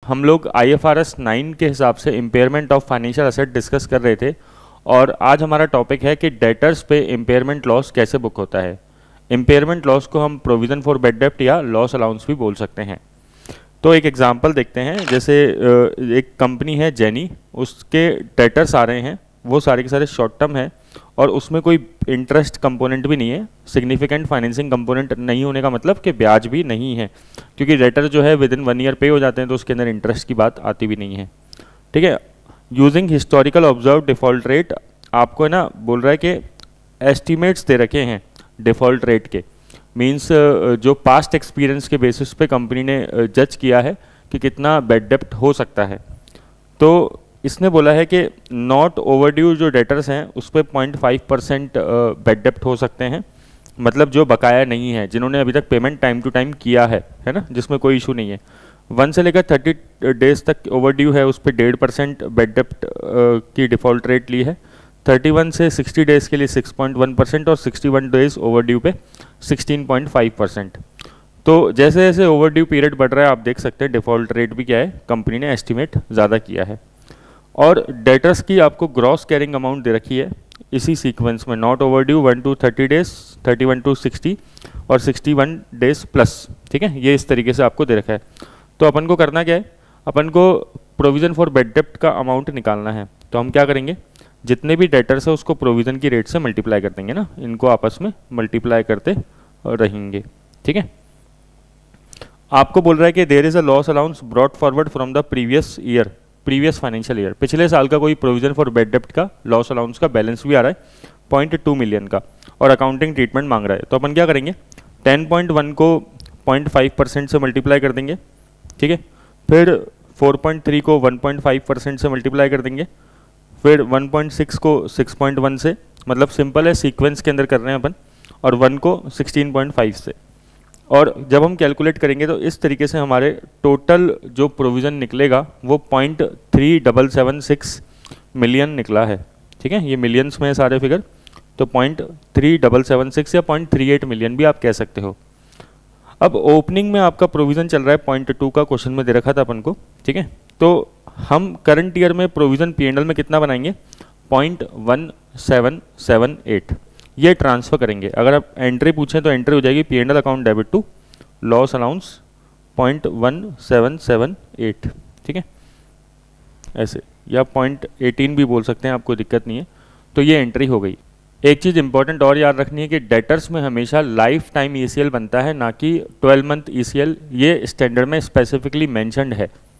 हम लोग IFRS 9 के हिसाब से impairment of financial asset discuss कर रहे थे और आज हमारा टॉपिक है कि डेटर्स पे इम्पेयरमेंट लॉस कैसे बुक होता है। इम्पेयरमेंट लॉस को हम प्रोविज़न फॉर बैड डेब्ट या लॉस अलाउंस भी बोल सकते हैं। तो एक एग्जांपल देखते हैं, जैसे एक कंपनी है जेनी, उसके डेटर्स आ रहे हैं, वो सारे के सारे शॉर्ट टर्म है और उसमें कोई इंटरेस्ट कंपोनेंट भी नहीं है। सिग्निफिकेंट फाइनेंसिंग कंपोनेंट नहीं होने का मतलब कि ब्याज भी नहीं है, क्योंकि डेटर जो है विद इन 1 ईयर पे हो जाते हैं तो उसके अंदर इंटरेस्ट की बात आती भी नहीं है। ठीक है, using historical observe default rate, आपको है ना बोल रहा है कि एस्टिमेट्स दे रखे हैं डिफ़ॉल्ट रेट के, मींस जो पास्ट एक्सपीरियंस के बेसिस पे कंपनी ने जज किया है कि कितना बैड डेब्ट हो सकता है। तो इसने बोला है कि नॉट ओवरड्यू जो डेटर्स हैं उस पर 0.5% बैड डेब्ट हो सकते हैं, मतलब जो बकाया नहीं है, जिन्होंने अभी तक पेमेंट टाइम टू टाइम किया है ना, जिसमें कोई इशू नहीं है। 1 से लेकर 30 डेज तक ओवरड्यू है, उस पर 1.5% बैड डेब्ट की डिफ़ॉल्ट रेट ली है। 31 से 60 डेज़ के लिए 6.1% और 61 डेज़ ओवरड्यू पे 16.5%। तो जैसे जैसे ओवरड्यू पीरियड बढ़ रहा है आप देख सकते हैं डिफ़ॉल्ट रेट भी क्या है, कंपनी ने एस्टिमेट ज़्यादा किया है। और डेटर्स की आपको ग्रॉस कैरिंग अमाउंट दे रखी है इसी सीक्वेंस में, not overdue 1 to 30 days, 31 to 60 और 61 डेज प्लस। ठीक है, ये इस तरीके से आपको दे रखा है। तो अपन को करना क्या है, अपन को प्रोविज़न फॉर बैड डेब्ट का अमाउंट निकालना है। तो हम क्या करेंगे, जितने भी डेटर्स है उसको प्रोविज़न की रेट से मल्टीप्लाई कर देंगे ना, इनको आपस में मल्टीप्लाई करते रहेंगे। ठीक है, आपको बोल रहा है कि there is a loss allowance brought forward from the previous financial year, पिछले साल का कोई प्रोविजन फॉर बैड डेब्ट का लॉस अलाउंस का बैलेंस भी आ रहा है 0.2 मिलियन का, और अकाउंटिंग ट्रीटमेंट मांग रहा है। तो अपन क्या करेंगे, 10.1 को 0.5% से मल्टीप्लाई कर देंगे। ठीक है, फिर 4.3 को 1.5% से मल्टीप्लाई कर देंगे, फिर 1.6 को 6.1 से, मतलब सिंपल है, सीक्वेंस के अंदर कर रहे हैं अपन, और 1 को 16.5 से। और जब हम कैलकुलेट करेंगे तो इस तरीके से हमारे टोटल जो प्रोविज़न निकलेगा वो 0.3776 मिलियन निकला है। ठीक है, ये मिलियंस में है सारे फिगर, तो 0.3776 या 0.38 मिलियन भी आप कह सकते हो। अब ओपनिंग में आपका प्रोविज़न चल रहा है 0.2 का, क्वेश्चन में दे रखा था अपन को। ठीक है, तो हम करंट ईयर में प्रोविज़न P&L में कितना बनाएंगे, 0.1778, ये ट्रांसफ़र करेंगे। अगर आप एंट्री पूछें तो एंट्री हो जाएगी P&L account debit to loss allowance 0.1778। ठीक है, ऐसे, या 0.18 भी बोल सकते हैं, आपको दिक्कत नहीं है। तो ये एंट्री हो गई। एक चीज़ इंपॉर्टेंट और याद रखनी है कि डेटर्स में हमेशा लाइफ टाइम ECL बनता है, ना कि 12 मंथ ECL। ये स्टैंडर्ड में स्पेसिफिकली मैंशनड है।